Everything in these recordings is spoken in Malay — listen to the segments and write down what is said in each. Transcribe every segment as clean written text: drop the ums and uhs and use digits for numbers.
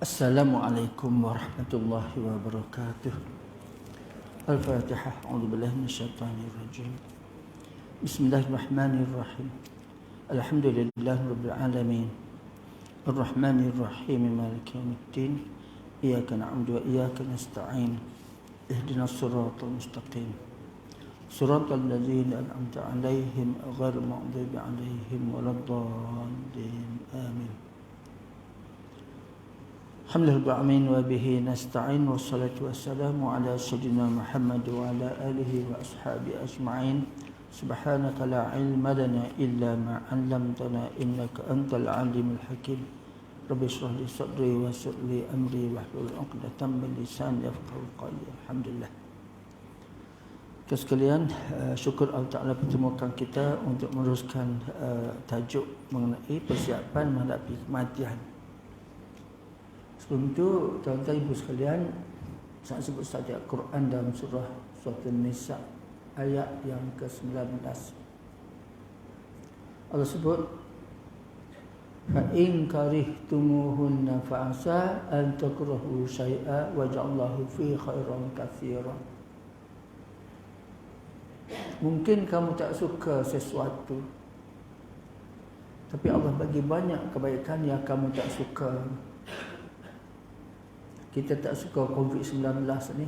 Assalamualaikum warahmatullahi wabarakatuh. Al-Fatihah. A'udzubillahi minasyaitonir rajim. Bismillahirrahmanirrahim. Alhamdulillahirabbil alamin. Arrahmanir rahim. Maliki yaumiddin. Iyyaka na'budu wa iyyaka nasta'in. Ihdinas siratal mustaqim. Siratal ladzina an'amta 'alaihim ghairil maghdubi 'alaihim waladdallin. Amin. Alhamdulillah wa bihi nasta'in wassalatu wassalamu ala sayyidina Muhammad wa ala alihi wa ashabihi ajma'in. Subhanaka la ilma lana illa ma 'allamtana innaka antal alimul hakim. Rabbi shrah li sadri wa yassir li amri wahlul 'uqdatam min lisani yafqahu qawli. Alhamdulillah. Sekalian, syukur Allah Ta'ala pertemukan kita untuk meneruskan tajuk mengenai persiapan menghadapi kematian. Sebelum itu, tuan-tuan ibu sekalian, saya sebut saja Quran dalam surah An-Nisa ayat yang ke-19. Allah sebut, fa in karihtumuhunna fa'asa an takrahu syai'a wa ja'allahu fi khairan katsiran. Mungkin kamu tak suka sesuatu, tapi Allah bagi banyak kebaikan yang kamu tak suka. Kita tak suka COVID-19 ni.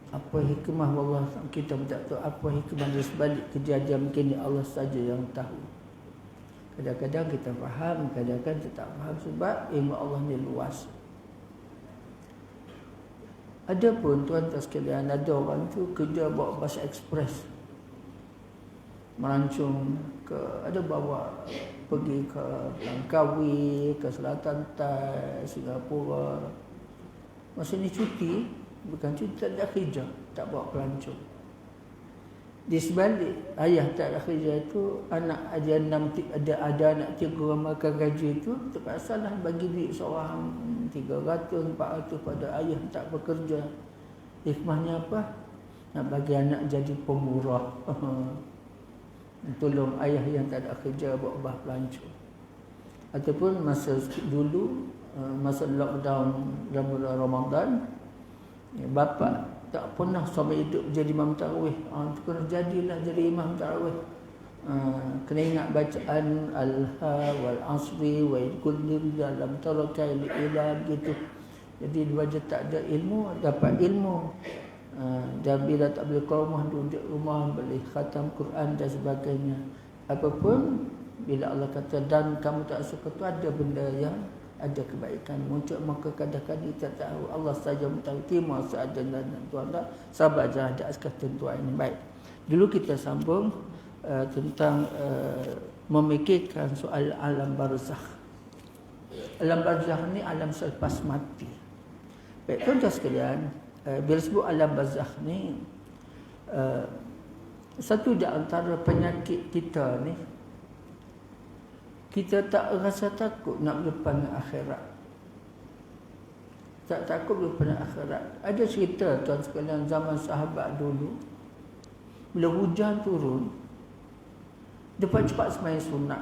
Apa hikmah Allah, kita tak tahu apa hikmah di sebalik kejadian mungkin Allah saja yang tahu. Kadang-kadang kita faham, kadang-kadang kita tak faham sebab ilmu Allah ni luas. Ada pun tuan-tuan sekalian, ada orang tu kerja bawa bas ekspres melancong ke, ada bawa pergi ke Langkawi, ke Selatan Thai, Singapura. Masa ni cuti, bukan cuti, tak ada kerja, tak bawa pelancong. Di sebalik ayah tak ada kerja itu, anak ada anak 3 orang makan gaji itu, terpaksa lah bagi duit seorang 300, 400 pada ayah tak bekerja. Hikmahnya apa? Nak bagi anak jadi pemurah. Tolong ayah yang tak ada kerja bawa pelancong. Ataupun masa dulu, masa lockdown dalam bulan Ramadan, bapa tak pernah sampai hidup jadi imam tarawih. Itu kena jadilah jadi imam tarawih. Kena ingat bacaan Al-Ha wal Asri wa kulli dalam tarakai ila gitu. Jadi dia tak ada ilmu, dapat ilmu. Dan bila tak boleh keluar rumah, duduk rumah, boleh khatam Quran dan sebagainya. Apapun, bila Allah kata dan kamu tak suka tu, ada benda yang ada kebaikan muncul, maka kadang-kadang kita tahu Allah saja mengetahui terima seadanya dan Tuhan tak sabar je ada atas ketentuan ini. Baik, dulu kita sambung tentang memikirkan soal alam barzakh. Alam barzakh ni alam selepas mati. Baik, tuan-tuan sekalian, bila sebut alam barzakh ni, satu di antara penyakit kita ni, kita tak rasa takut nak berdepan dengan akhirat. Tak takut berdepan dengan akhirat. Ada cerita tuan sekalian, zaman sahabat dulu, bila hujan turun, cepat sembahyang sunat.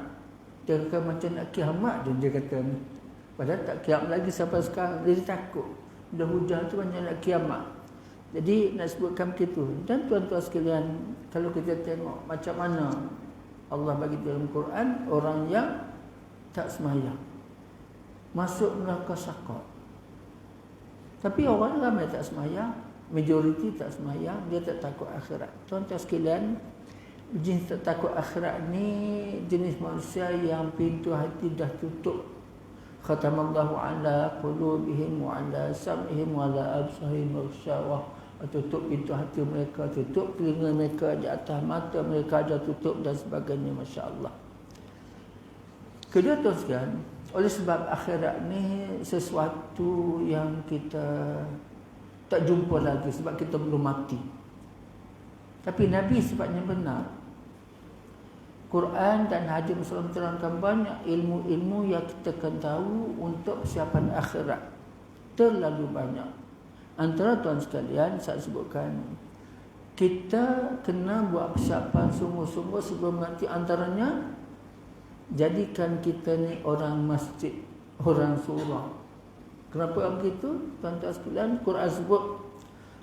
Dia kata macam nak kiamat dia kata ni. Padahal tak kiamat lagi sampai sekarang. Dia takut. Bila hujan tu macam nak kiamat. Jadi nak sebutkan begitu. Dan tuan-tuan sekalian, kalau kita tengok macam mana Allah bagi dalam Quran, orang yang tak sembahyang masuk neraka sakot. Tapi orang ramai tak sembahyang, majoriti tak sembahyang, dia tak takut akhirat. Tuan-tuan sekalian, jenis tak takut akhirat ni jenis manusia yang pintu hati dah tutup. Khatamallahu ala qulubihim wa ala sam'ihim wa ala absarihim ghishawah. Tutup pintu hati mereka, tutup telinga mereka, di atas mata mereka ada tutup dan sebagainya. Masya Allah. Kedua tuan, oleh sebab akhirat ni sesuatu yang kita tak jumpa lagi sebab kita belum mati. Tapi Nabi sifatnya benar. Quran dan hadis Rasulullah terangkan banyak ilmu-ilmu yang kita akan tahu untuk persiapan akhirat. Terlalu banyak. Antara tuan sekalian, saya sebutkan, kita kena buat persiapan sungguh-sungguh sebelum mati. Antaranya, jadikan kita ni orang masjid, orang surau. Kenapa begitu? Tuan-tuan sekalian, Quran sebut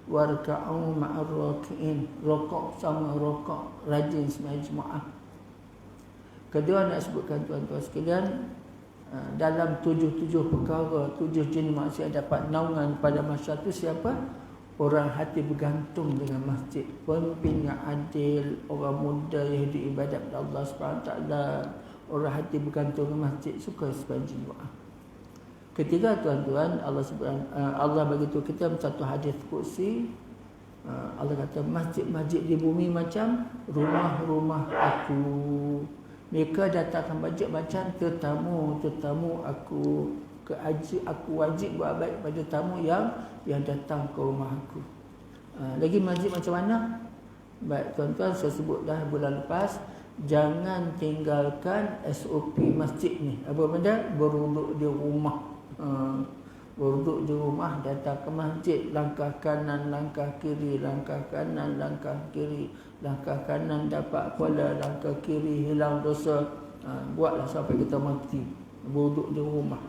warka'u ma'ar raki'in, rokok sama rokok, rajin sembahyang Jumaat. Kedua nak sebutkan tuan-tuan sekalian, dalam 7 perkara, 7 jenis manusia dapat naungan pada masa itu siapa? Orang hati bergantung dengan masjid, pemimpin yang adil, orang muda yang hidup ibadat kepada Allah SWT, orang hati bergantung dengan masjid, suka sembahyang Jumaat. Ketiga tuan-tuan, Allah bagi tahu kita satu hadis qudsi. Allah kata masjid-masjid di bumi macam rumah-rumah aku. Mereka datangkan masjid macam tetamu aku. Aku wajib buat baik pada tamu yang datang ke rumah aku. Lagi masjid macam mana? Baik tuan-tuan, saya sebut dah bulan lepas, jangan tinggalkan SOP masjid ni. Apa benda? Berwuduk di rumah. Berwuduk di rumah, datang ke masjid, langkah kanan, langkah kiri, langkah kanan, langkah kiri, langkah kanan dapat pahala, langkah kiri hilang dosa. Buatlah sampai kita mati, berwuduk di rumah.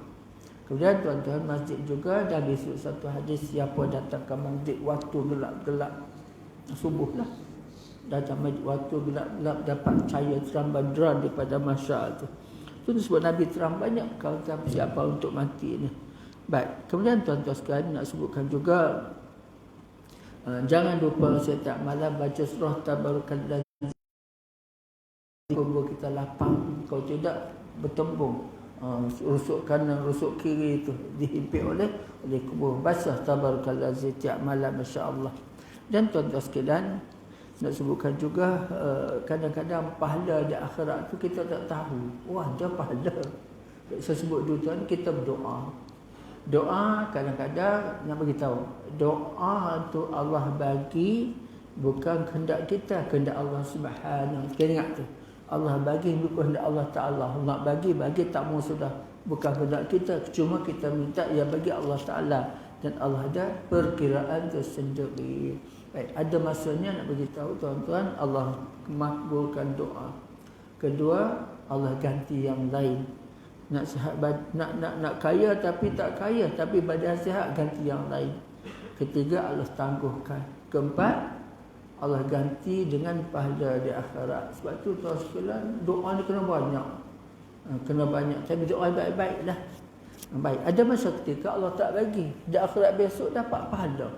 Kemudian tuan-tuan, masjid juga dah disebut satu hadis, siapa datang ke masjid waktu gelap-gelap, subuh lah, datang masjid waktu gelap-gelap dapat cahaya terang badran daripada masyarakat itu. Itu sebab Nabi terang banyak kalau siapa untuk mati ni. Baik, kemudian tuan-tuan sekalian nak sebutkan juga, jangan lupa setiap malam baca surah Tabarakal kubur kita lapang, kalau tidak bertembung. Rusuk kanan, rusuk kiri itu dihimpit oleh kubur. Basah Tabarakal tiap malam, masya-Allah. Dan tuan-tuan sekalian, nak sebutkan juga, kadang-kadang pahala di akhirat tu kita tak tahu. Wah, ada pahala. Saya sebut dulu tuan, kita berdoa. Doa kadang-kadang nak bagi tahu, doa tu Allah bagi bukan kehendak kita, kehendak Allah Subhanahu. Kita ingat tu. Allah bagi bukan kehendak Allah Taala. Nak bagi tak mau sudah, bukan kehendak kita, cuma kita minta yang bagi Allah Taala, dan Allah ada perkiraan tersendiri. Baik, ada masanya nak beritahu tuan-tuan, Allah makbulkan doa. Kedua, Allah ganti yang lain. Nak sihat, nak kaya tapi tak kaya, tapi badan sihat, ganti yang lain. Ketiga, Allah tangguhkan. Keempat, Allah ganti dengan pahala di akhirat. Sebab tu tuan sekalian, doa ni kena banyak. Kena banyak, tapi doa baik-baik lah. Baik, ada masa ketika Allah tak bagi, di akhirat besok dapat pahala.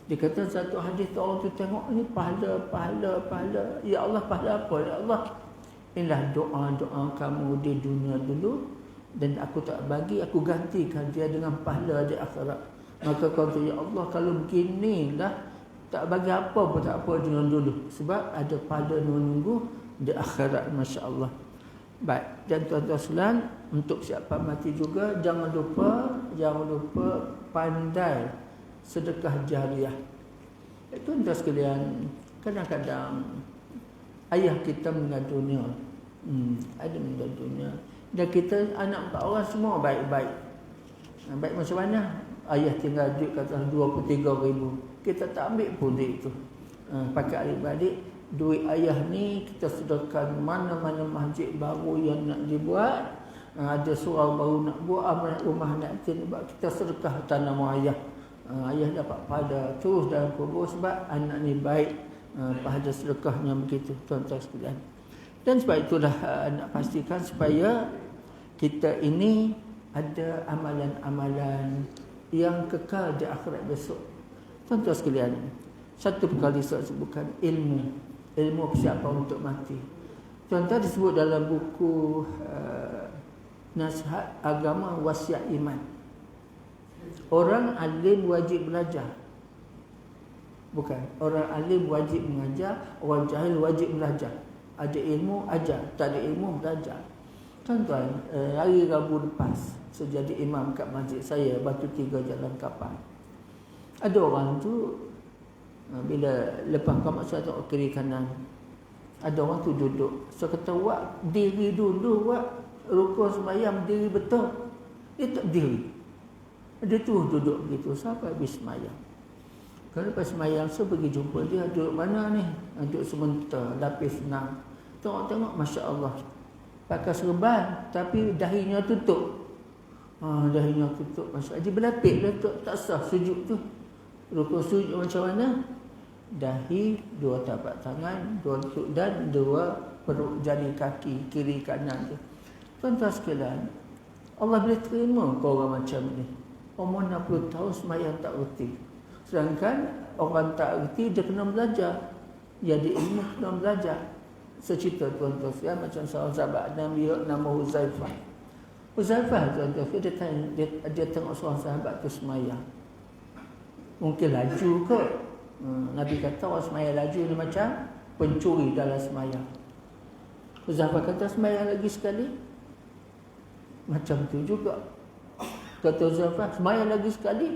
Dia kata satu hadis tu, orang tu tengok ni pahala. Ya Allah, pahala apa? Ya Allah, inilah doa-doa kamu di dunia dulu, dan aku tak bagi, aku gantikan dia dengan pahala di akhirat. Maka kau tu, ya Allah, kalau beginilah, tak bagi apa pun tak apa dengan dulu, sebab ada pahala menunggu di akhirat, masya-Allah. Baik, dan tuan-tuan sekalian, untuk siapa mati juga, jangan lupa pandai sedekah jariah. Tuan-tuan sekalian, kadang-kadang ayah kita meninggal dunia, ada meninggal dunia, dan kita anak 4 orang semua baik-baik. Baik macam mana? Ayah tinggal duit kata 23,000, kita tak ambil pun duit itu, pakai adik-beradik. Duit ayah ni kita sedekahkan mana-mana masjid baru yang nak dibuat, ada surau baru nak buat, rumah nak dibuat, kita sedekah atas nama ayah. Ayah dapat pahala terus dalam kubur sebab anak ni baik, pahala sedekahnya begitu, tuan-tuan sekalian. Dan sebab itulah nak pastikan supaya kita ini ada amalan-amalan yang kekal di akhirat besok. Tuan-tuan sekalian, satu perkali saya sebutkan ilmu persiapan untuk mati. Tuan-tuan disebut dalam buku Nasihat Agama Wasiat Iman, orang alim wajib belajar. Bukan, orang alim wajib mengajar, orang jahil wajib belajar. Ada ilmu, ajar. Tak ada ilmu, belajar. Tuan-tuan, hari Rabu lepas, saya jadi imam kat masjid saya, Batu Tiga, Jalan Kapal. Ada orang tu, bila lepas qamat saya tengok kiri kanan, ada orang tu duduk. Saya kata, wak diri dulu, wak rukun sembahyang diri betul. Dia tak diri, dia tu duduk begitu sampai habis sembahyang. Kalau lepas sembahyang saya pergi jumpa dia, duduk mana ni? Duduk sebentar, lapis senang. Tengok-tengok, masya-Allah, pakai serban tapi dahinya tutup. Dahinya tutup masuk. Jadi berlapik dah tak sah sujud tu. Rukuk sujud macam mana? Dahi, 2 tapak tangan, 2 lutut dan 2 perut jari kaki kiri kanan tu. Tuan-tuan sekalian, Allah boleh terima kau orang macam ni. Umur 60 tahun sembahyang tak reti. Sedangkan orang tak reti dia kena belajar. Jadi ilmu kena belajar. Secerita tuan-tuan sekalian macam seorang sahabat Nabi nama Huzaifah. Huzaifah tuan-tuan sekalian dia tengok seorang sahabat tu sembahyang. Mungkin laju ke? Nabi kata orang sembahyang laju ni macam pencuri dalam sembahyang. Huzaifah kata sembahyang lagi sekali. Macam tu juga. Kata Huzaifah sembahyang lagi sekali.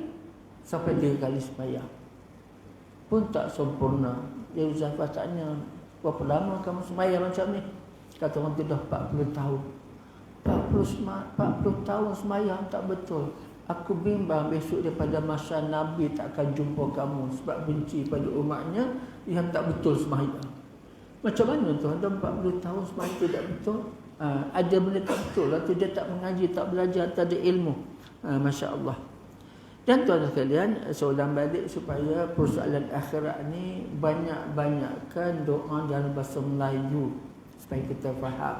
Sampai 3 kali sembahyang. Pun tak sempurna. Dia Huzaifah tanya, berapa lama kamu sembahyang macam ni? Kata orang tu dah 40 tahun. 40 tahun sembahyang tak betul. Aku bimbang besok daripada masa Nabi tak akan jumpa kamu sebab benci pada umatnya yang tak betul sembahyang. Macam mana tuan? Dah 40 tahun sembahyang tidak betul? Ada benda tak betul lah tu, dia tak mengaji, tak belajar, tak ada ilmu. Masya Allah. Dan tuan sekalian, soalan balik supaya persoalan akhirat ni banyak-banyakkan doa dalam bahasa Melayu supaya kita faham.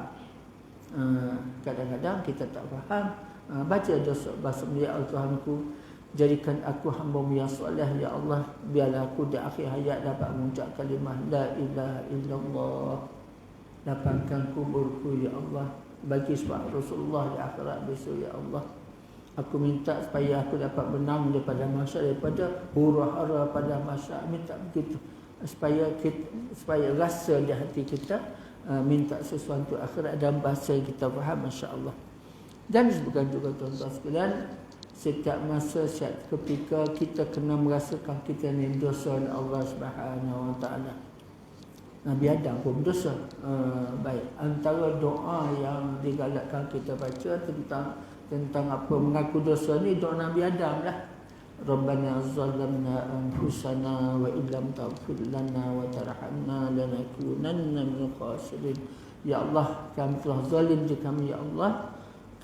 Kadang-kadang kita tak faham. Baca dosa bahasa Melayu, ya Tuhanku, jadikan aku hamba-Mu yang soleh, ya Allah, biarlah aku di akhir hayat dapat mengucap kalimah la ilaha illallah. Lapangkan kuburku, ya Allah, bagi syafaat Rasulullah di akhirat besok, ya Allah. Aku minta supaya aku dapat menang daripada masyarakat, daripada huru-hara pada masyarakat. Minta begitu supaya rasa di hati kita minta sesuatu akhirat dalam bahasa yang kita faham, masya-Allah. Dan disebutkan juga tuan-tuan sekalian, setiap masa, setiap ketika kita kena merasakan kita ni dosa Allah Subhanahu Wa Taala. Nabi Adam pun berdosa. Baik, antara doa yang digalakkan kita baca tentang apa mengaku dosa ni, doa Nabi Adam lah. Rabbana zalamna anfusana wa illam taghfir lana wa tarhamna lanakunanna minal khasirin. Ya Allah, kami telah zalim diri kami, ya Allah.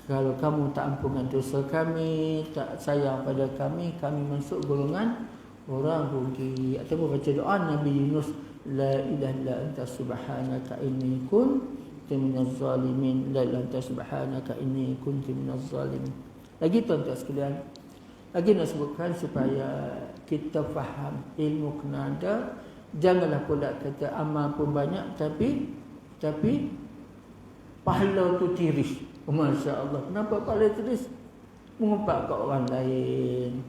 Kalau kamu tak ampunkan dosa kami, tak sayang pada kami masuk golongan orang rugi. Ataupun baca doa Nabi Yunus, la ilaha illa anta subhanaka inni kuntu minaz zalimin. La ilaha illa anta subhanaka inni kuntu minaz zalimin. Lagi tuan-tuan sekalian, lagi nak sebutkan supaya kita faham ilmu kena ada. Janganlah pula kata amal pun banyak tapi pahala tu tiris. Masya Allah. Kenapa pahala tiris? Mengumpat kat orang lain.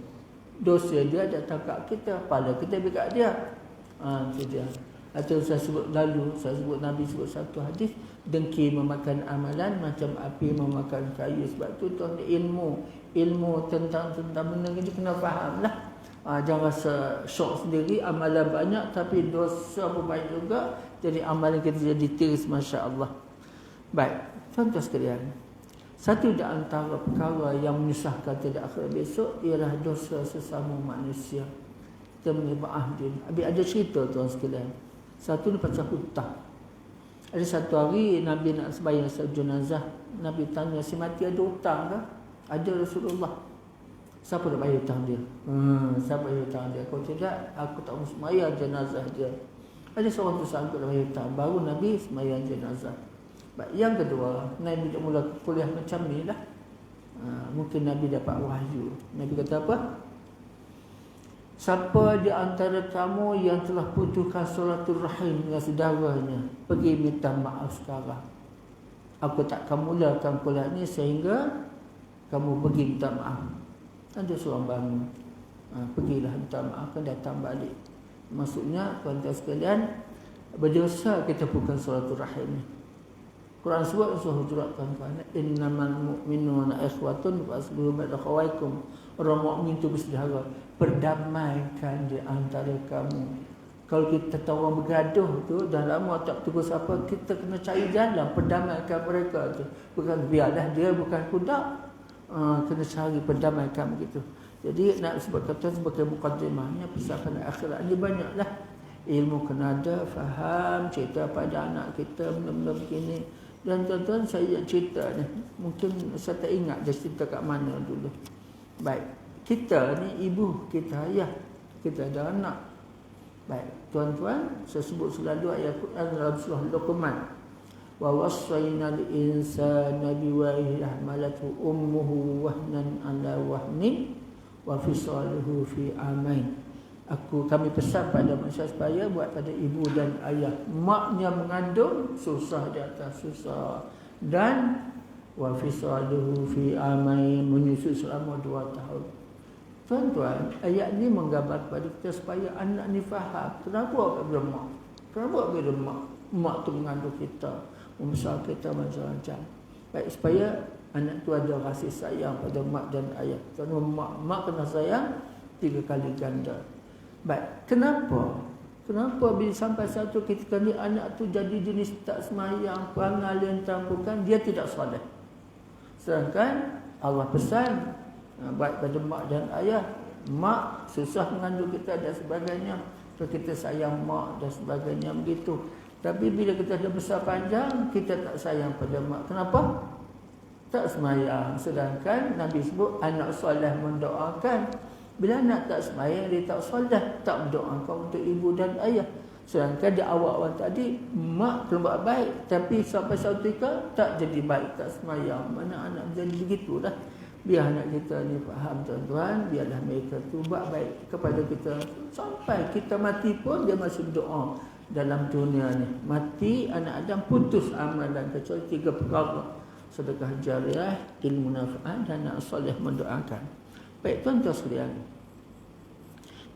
Dosa dia datang kat kita, pahala kita beri kat dia. Itu dia. Atau saya sebut Nabi sebut satu hadis, dengki memakan amalan macam api memakan kayu. Sebab tu tuan, ilmu tentang benda ni kena faham lah. Jangan rasa syok sendiri, amalan banyak tapi dosa pun banyak juga. Jadi amalan kita jadi tiris, masya Allah. Baik, tuan-tuan sekalian, satu di antara perkara yang menyusahkan pada akhirat besok ialah dosa sesama manusia. Kita menyembah din. Habis ada cerita tuan sekalian. Satu ni pasal hutang. Ada satu hari Nabi nak sembahyang salat jenazah. Nabi tanya, si mati ada hutang ke? Ada Rasulullah. Siapa nak bayar hutang dia? Siapa bayar hutang dia? Kalau tidak, aku tak mau sembahyang jenazah dia. Ada seorang tu sanggup nak bayar hutang. Baru Nabi sembahyang jenazah. Yang kedua, Nabi mula kuliah macam ni lah. Mungkin Nabi dapat wahyu. Nabi kata apa? Siapa di antara kamu yang telah putuskan silaturahim dengan saudaranya, pergi minta maaf sekarang. Aku tak akan mulakan kuliah ni sehingga kamu pergi minta maaf. Ada seorang bangun, pergilah minta maaf, kan datang balik. Maksudnya tuan-tuan sekalian, berdosa kita putuskan silaturahim ni. Quran sebut surah Hujurat tuan-tuan, innamal mu'minuna ikhwatun fasbiru ba'da khawaikum. Orang mukmin itu bersaudara, perdamaikan di antara kamu. Kalau kita tahu orang bergaduh tu dah lama tak tegur siapa, kita kena cari jalan perdamaikan mereka tu. Bukan biarlah dia bukan kudak, kena cari perdamaikan begitu. Jadi nak sebut kata sebagai mukadimahnya, persiapan akhirat ni banyaklah. Ilmu kena ada, faham, cerita pada anak kita benda-benda begini. Dan tuan-tuan, saya nak cerita ni, mungkin saya tak ingat dia cerita kat mana dulu. Baik, kita ni ibu, kita ayah, kita ada anak. Baik, tuan-tuan, saya sebut selalu ayat Quran dalam surah Luqman. Wa wassayna al-insana biwalidayhi hamalatu ummuhu wahnan ala wahnin wa fisaluhu fi amain. Kami pesan pada manusia supaya buat pada ibu dan ayah. Maknya mengandung, susah di atas susah. Dan wa fisaluhu fi amain, menyusu selama 2 tahun. Tuan-tuan, ayat ni menggambar kepada kita supaya anak ni faham kenapa bila mak. Kenapa bila mak tu mengandung kita, membesar kita macam-macam. Baik, supaya anak tu ada kasih sayang pada mak dan ayah. Kerana mak kena sayang 3 kali ganda. Baik, kenapa bila sampai satu ketika ni anak tu jadi jenis tak semayang, perangai lentang, bukan, dia tidak soleh. Sedangkan Allah pesan baik pada mak dan ayah. Mak susah mengandung kita dan sebagainya, so kita sayang mak dan sebagainya begitu. Tapi bila kita dah besar panjang, kita tak sayang pada mak. Kenapa? Tak semayang. Sedangkan Nabi sebut anak soleh mendoakan. Bila anak tak semayang, dia tak solat, tak berdoakan untuk ibu dan ayah. Sedangkan di awal-awal tadi, mak kena buat baik, tapi sampai satu ketika tak jadi baik, tak semayang. Mana anak jadi begitulah. Biar anak kita ni faham, tuan-tuan, biarlah mereka tu buat baik kepada kita. Sampai kita mati pun dia masih berdoa dalam dunia ni. Mati anak Adam putus amalan kecuali 3 perkara: sedekah jariah, ilmu nafi'ah, dan anak soleh mendoakan. Baik, tuan-tuan sekalian,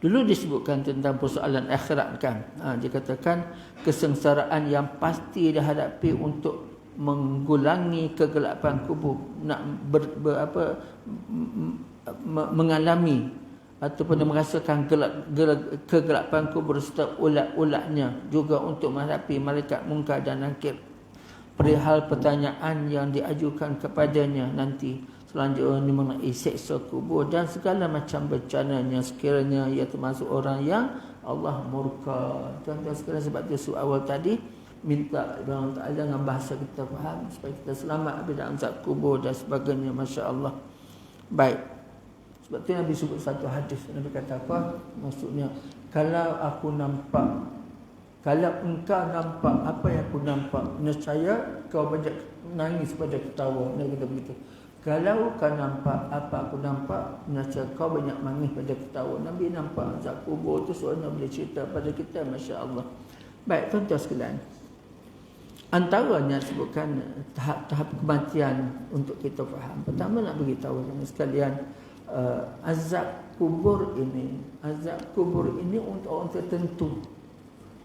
dulu disebutkan tentang persoalan akhirat kan. Dia katakan kesengsaraan yang pasti dihadapi untuk menggulangi kegelapan kubur, nak mengalami ataupun merasakan kegelapan kubur serta ulat-ulatnya, juga untuk menghadapi malaikat munkar dan nakir. Perihal pertanyaan yang diajukan kepadanya nanti selanjutnya mengenai seksa kubur dan segala macam bencananya sekiranya ia termasuk orang yang Allah murka. Tuan-tuan sekalian, sebab itu surah awal tadi minta Allah Ta'ala dengan bahasa kita faham supaya kita selamat bila azab kubur dan sebagainya. Masya Allah. Baik, sebab itu Nabi sebut satu hadis. Nabi kata apa? Maksudnya, kalau engkau nampak apa yang aku nampak, nescaya kau banyak nangis pada ketawa. Nabi kata begitu. Kalau kau nampak apa aku nampak, nescaya kau banyak menangis pada ketawa. Nabi nampak azab kubur tu, seorang boleh cerita pada kita. Masya Allah. Baik, tuan-tuan sekalian, antaranya sebutkan tahap-tahap kematian untuk kita faham. Pertama nak beritahu sekalian, azab kubur ini untuk orang tertentu.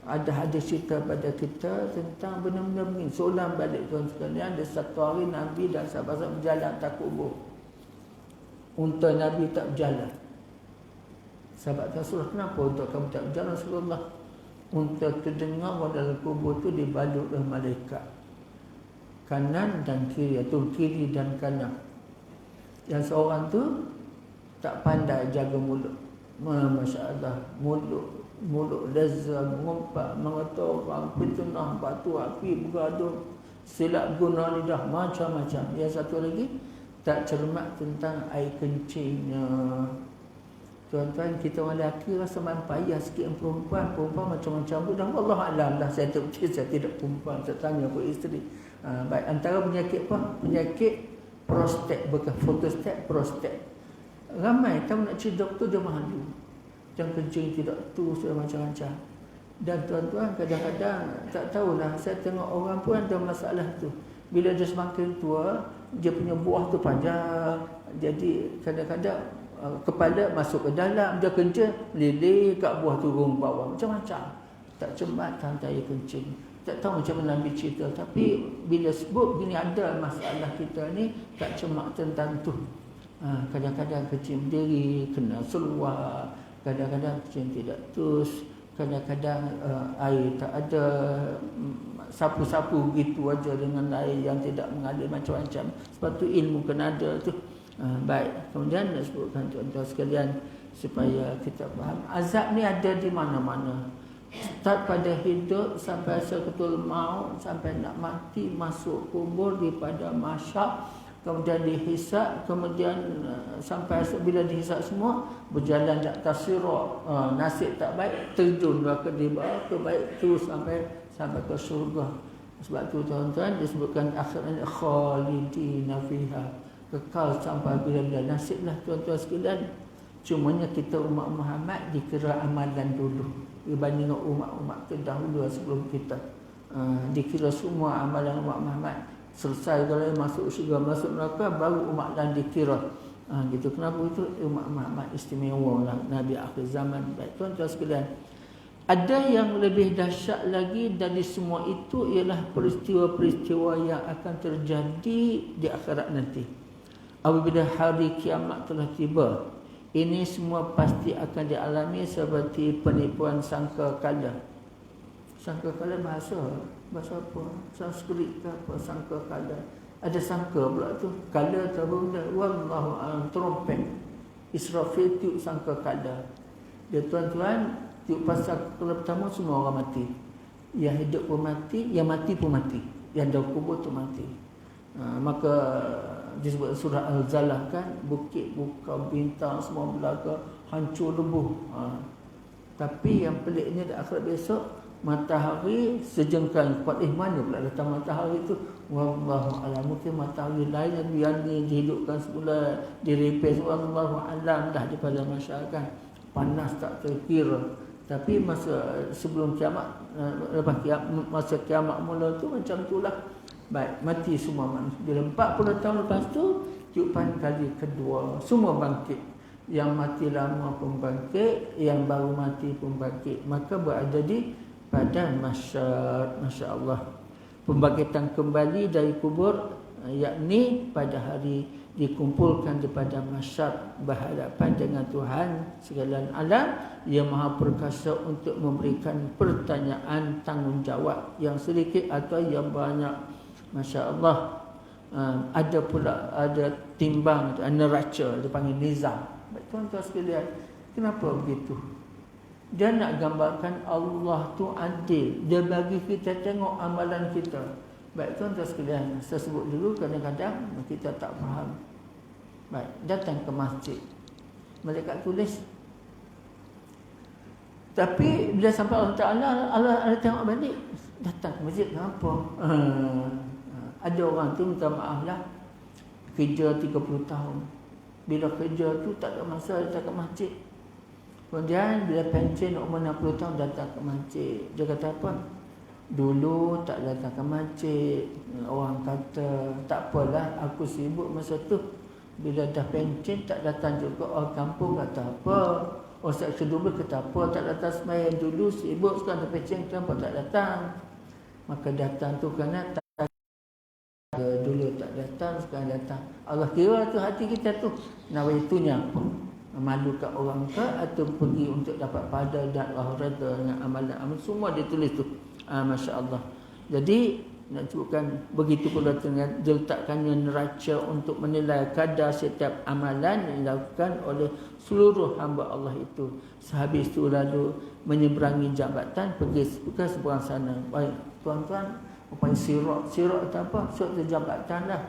Ada hadis cerita pada kita tentang benda-benda begini. Soalan balik tuan sekalian, ada satu hari Nabi dan sahabat-sahabat berjalan atas kubur. Unta Nabi tak berjalan. Sahabat Rasulullah, kenapa unta kamu tak berjalan Rasulullah? Unta terdengar dalam kubur tu dibalut oleh malaikat, kanan dan kiri, atau kiri dan kanan. Yang seorang tu tak pandai jaga mulut. Masya Allah, mulut lezat, mengumpat, mengetorang, fitnah, batu api, bergaduh, silap guna lidah, macam-macam. Yang satu lagi, tak cermat tentang air kencingnya. Tuan-tuan, kita orang lelaki rasa payah sikit dengan perempuan macam-macam pun. Dan Allah Alam lah, saya tidak perempuan, saya tanya ke isteri. Baik, antara penyakit apa? Penyakit prostat, bekas fotostat, prostat. Ramai, kamu nak cerita doktor, dia malu. Yang kencing tidak tu, sudah macam-macam. Dan tuan-tuan, kadang-kadang tak tahulah, saya tengok orang pun ada masalah tu. Bila dia semakin tua, dia punya buah tu panjang. Jadi kadang-kadang kepala masuk ke dalam, dia kencing, melilih kat buah turun bawah, macam-macam. Tak cermat tentang air kencing. Tak tahu macam mana Nabi cerita. Tapi bila sebut begini, ada masalah kita ni, tak cermat tentang tu. Kadang-kadang kencing berdiri, kena seluar. Kadang-kadang kencing tidak tus, kadang-kadang air tak ada, sapu-sapu begitu aja dengan air yang tidak mengalir, macam-macam. Sebab tu ilmu kena ada tu. Baik, kemudian nak sebutkan tuan-tuan sekalian supaya kita faham, azab ni ada di mana-mana. Start pada hidup sampai seketul maut, sampai nak mati, masuk kubur di pada mahsyar, kemudian dihisab, kemudian sampai bila dihisab semua berjalan di atas sirat, nasib tak baik terjun ke di bawah, ke baik terus sampai ke syurga. Sebab tu tuan-tuan disebutkan akhirnya khalidina fiha, kekal sampai bila-bila. Nasiblah tuan-tuan sekalian. Cumanya kita umat Muhammad dikira amalan dulu berbanding dengan umat-umat terdahulu sebelum kita. Dikira semua amalan umat Muhammad selesai, kalau masuk syurga, masuk neraka, baru umat lain dikira. Gitu. Kenapa itu? Umat Muhammad istimewa lah, Nabi akhir zaman. Baik tuan-tuan sekalian, ada yang lebih dahsyat lagi dari semua itu ialah peristiwa-peristiwa yang akan terjadi di akhirat nanti. Apabila hari kiamat telah tiba, ini semua pasti akan dialami seperti penipuan sangkakala. Sangkakala bahasa apa? Sanskrit ke apa? Sangkakala. Ada sangka pula tu. Kala tahu dah. Wallahu a'lam. Trompet. Israfil tiup sangkakala. Dia tuan-tuan, tiup pasal kala pertama semua orang mati. Yang hidup pun mati, yang mati pun mati. Yang dah kubur tu mati. Maka disebut surah Al-Zalah kan, bukit buka, bintang semua belaka, hancur lebuh. Tapi yang peliknya di akhirat besok, matahari sejengkal kuat. Mana pula datang matahari itu? Wallahu a'lam. Mungkin matahari lain yang dihidupkan semula, direpes, wallahu a'lam dah daripada masyarakat. Panas tak terkira. Tapi masa sebelum kiamat, lepas kiamat, masa kiamat mula tu macam itulah. Baik, mati semua manusia. Bila 40 tahun lepas tu, tiupan kali kedua, semua bangkit. Yang mati lama pun bangkit, yang baru mati pun bangkit. Maka berada di pada masyar, Masya Allah. Pembangkitan kembali dari kubur, yakni pada hari dikumpulkan daripada masyar, berhadapan dengan Tuhan sekalian alam yang maha perkasa untuk memberikan pertanyaan tanggungjawab yang sedikit atau yang banyak. Masya Allah. Ada pula timbang, neraca, dia panggil nizam. Baik tuan-tuan sekalian, kenapa begitu? Dia nak gambarkan Allah tu adil. Dia bagi kita tengok amalan kita. Baik tuan-tuan sekalian, saya sebut dulu, kadang-kadang kita tak faham. Baik, datang ke masjid, malaikat tulis. Tapi bila sampai Allah Ta'ala, Allah ada tengok balik. Datang ke masjid, kenapa? Ada orang tu minta maaf lah, kerja 30 tahun. Bila kerja tu tak ada masa datang ke masjid. Kemudian bila pension umur 60 tahun datang ke masjid. Dia kata apa? Dulu tak datang ke masjid. Orang kata tak apalah, aku sibuk masa tu. Bila dah pension tak datang juga. Orang kampung kata apa? Orang Seksyen 12 kata apa? Tak datang sembahyang dulu, sibuk, sekarang dah pension, kenapa tak datang? Maka datang tu kerana dulu tak datang, sekarang datang. Allah kira tu hati kita tu nawaitunya malu kat orang ke, atau pergi untuk dapat pahala dan akhirat dengan amalan semua ditulis tu. Masya Allah. Jadi nak sebutkan begitu pula dengan diletakkannya neraca untuk menilai kadar setiap amalan yang dilakukan oleh seluruh hamba Allah itu. Sehabis itu lalu menyeberangi jambatan pergi ke seberang sana. Baik tuan-tuan, apa sirat itu apa? Sirat itu jambatan lah.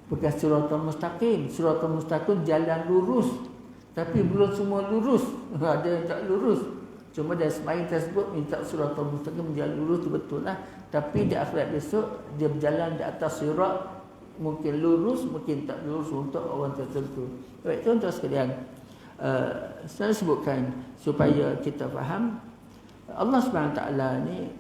Bukan siratul mustaqim. Siratul mustaqim jalan lurus, tapi belum semua lurus. Ada yang tak lurus. Cuma dari semain tersebut minta siratul mustaqim jalan lurus itu betul lah. Tapi di akhirat besok dia berjalan di atas sirat, mungkin lurus, mungkin tak lurus untuk orang tertentu. Baik tuan-tuan sekalian, saya sebutkan supaya kita faham, Allah SWT ni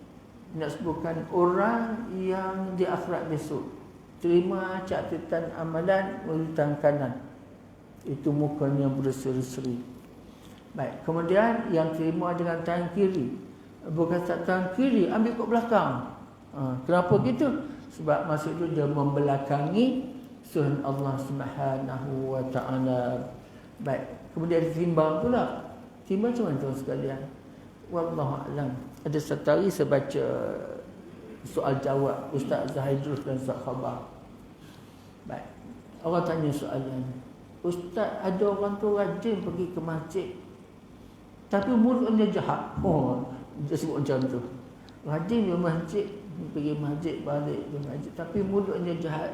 nak sebutkan orang yang di akhirat besok terima catatan amalan melalui tangan kanan, itu mukanya berseri-seri. Baik, kemudian yang terima dengan tangan kiri, bukan tangan kiri, ambil kat belakang. Kenapa gitu? Sebab maksud itu dia membelakangi sunnah Allah Subhanahu wa taala. Baik, kemudian ditimbang pula. Timbang macam mana tuan sekalian? Wallahu a'lam. Ada satu hari saya baca soal jawab Ustaz Zahidrus dan Ustaz Khabar. Baik, orang tanya soalan, Ustaz, ada orang tu rajin pergi ke masjid tapi mulutnya jahat. Dia sebut macam tu. Rajin di masjid, pergi masjid, balik di masjid, tapi mulutnya jahat.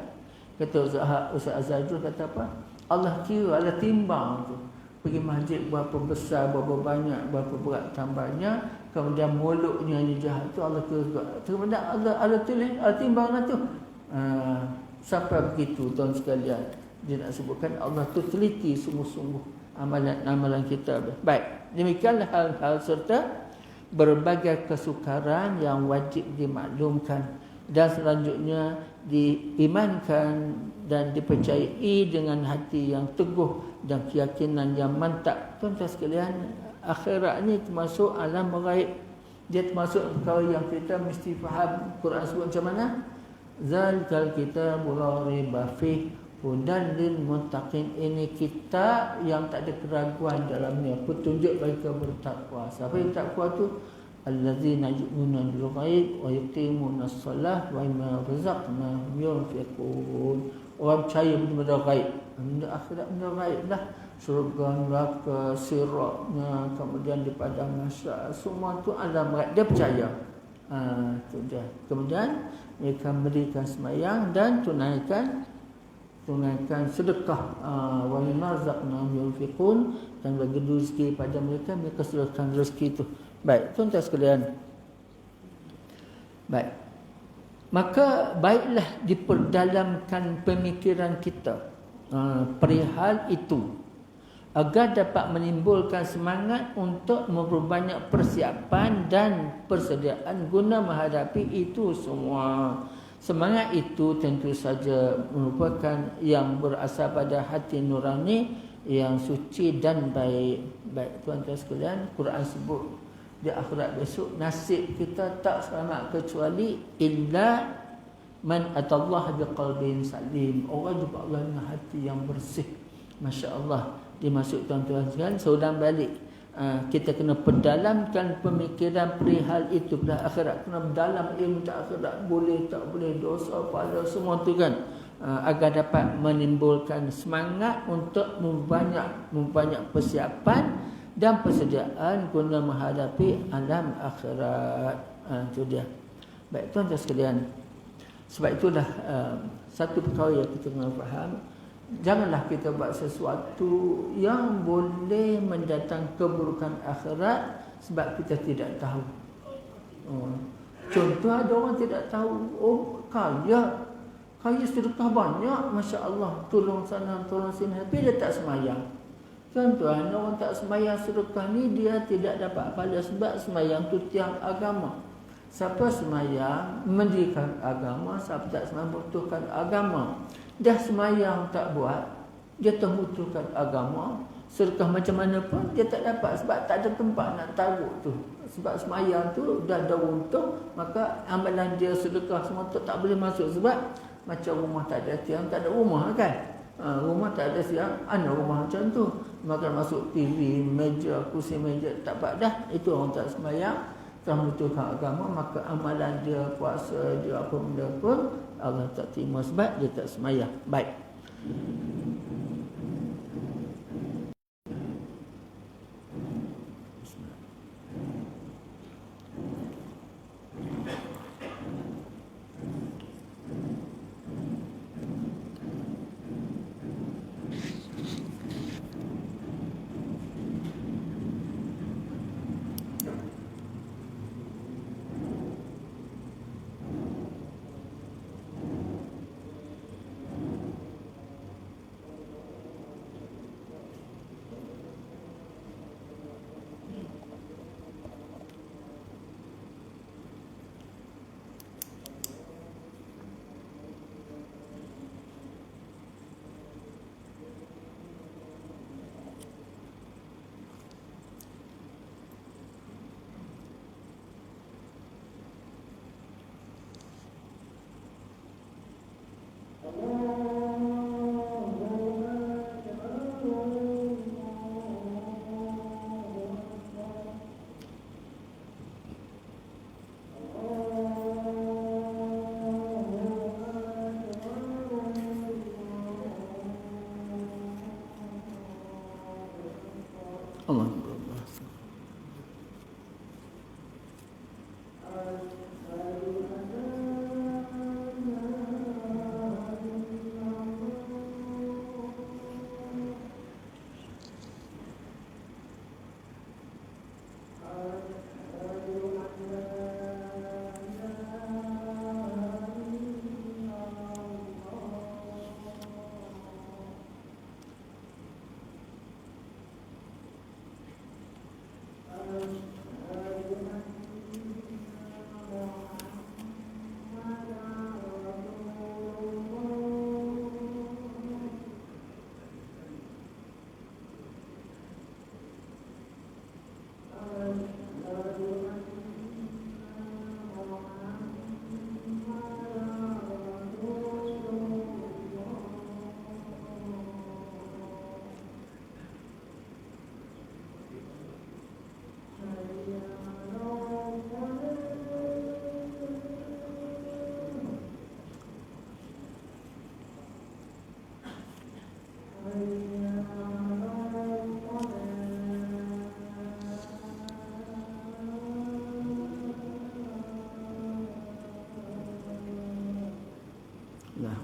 Kata Ustaz Azadul kata apa? Allah kira, Allah timbang tu. Pergi masjid berapa besar, berapa banyak, berapa berat tambahnya, kemudian mulutnya ni jahat tu Allah kira. Kemudian Allah tulis, Allah timbang tu. Sampai begitu tuan sekalian. Dia nak sebutkan Allah tu teliti sungguh-sungguh amalan kita. Baik, demikianlah hal-hal serta berbagai kesukaran yang wajib dimaklumkan dan selanjutnya diimankan dan dipercayai dengan hati yang teguh dan keyakinan yang mantap. Tuan-tuan sekalian, akhirat ni termasuk alam ghaib. Dia termasuk perkara yang kita mesti faham. Quran sebut macam mana? Zalikal kitabul la raiba fihi hudan lil muttaqin. Ini kitab yang tak ada keraguan dalamnya, petunjuk bagi yang bertakwa. Siapa yang takwa tu? Allazina yu'minuna bil ghaib wa yuqimuna as-salah wa mimma razaqnahum yunfiqun. Orang percaya benda ghaib, benda akhirat, benda ghaib lah. Syurga, neraka, siratnya, kemudian di padang mahsyar, semua tu alam ghaib. Dia percaya. Tu dia. Kemudian mereka berikan sembahyang dan tunaikan sedekah. Wa mimma razaqnahum yunfiqun, dan bagi rezeki pada mereka sedekahkan rezeki itu. Baik, tuan-tuan sekalian. Baik. Maka baiklah diperdalamkan pemikiran kita perihal itu agar dapat menimbulkan semangat untuk memperbanyak persiapan dan persediaan guna menghadapi itu semua. Semangat itu tentu saja merupakan yang berasal pada hati nurani yang suci dan baik. Baik, tuan-tuan sekalian, Quran sebut di akhirat besok nasib kita tak selamat kecuali illa man atallah biqalbin salim. Orang jumpa Allah dengan hati yang bersih. Masya-Allah. Dimaksud tuan-tuan sekalian, seudang balik kita kena perdalamkan pemikiran perihal itu pada akhirat. Kena berdalam ilmu akhirat, boleh tak boleh, dosa pahala semua tu kan, agar dapat menimbulkan semangat untuk membanyak persiapan dan persediaan guna menghadapi alam akhirat. Itu dia. Baik, tuan-tuan sekalian, sebab itulah satu perkara yang kita kena faham, janganlah kita buat sesuatu yang boleh mendatang keburukan akhirat sebab kita tidak tahu. Contoh, ada orang tidak tahu, kaya sedekah banyak, Masya Allah, tolong sana tolong sini, tapi dia tak semayang. Tuan-tuan, orang tak semayang sedekah ni dia tidak dapat pahala sebab semayang tu tiang agama. Siapa semayang mendirikan agama, siapa tak semayang butuhkan agama. Dah semayang tak buat, dia terbutuhkan agama. Sedekah macam mana pun dia tak dapat sebab tak ada tempat nak taruh tu. Sebab semayang tu dah ada untung, maka amalan dia sedekah semua tu tak boleh masuk sebab macam rumah tak ada tiang, tak ada rumah kan. Rumah tak ada tiang, ada rumah macam tu. Maka masuk TV, meja, kursi meja tak dapat dah. Itu orang tak semayang, tak membutuhkan agama, maka amalan dia, puasa dia, apa benda pun Allah tak terima sebab dia tak semayang. Baik. Allah.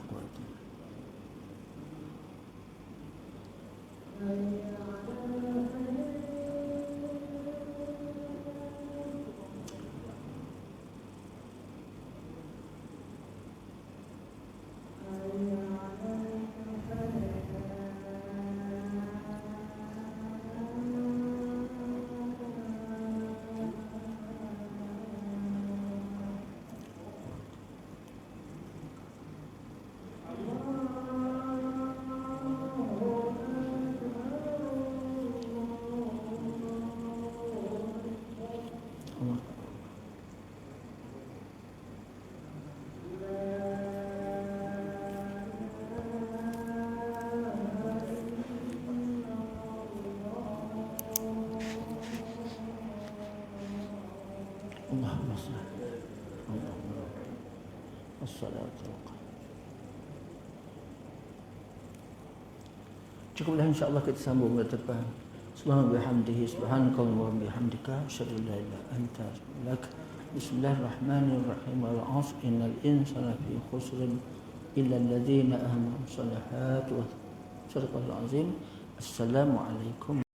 quwwata. Allahumma salli Allahumma wassalatu. Cukuplah, insya-Allah kita sambung ke depan. Subhanallah bihamdihi subhanakallah wa bihamdika asyhadu an la ilaha illa anta astaghfiruka wa atubu ilaik. Bismillahirrahmanirrahim. Wal 'asr innal insana lafi khusr illa alladhina amanu wa salihati wa sadaqal azim. Assalamualaikum.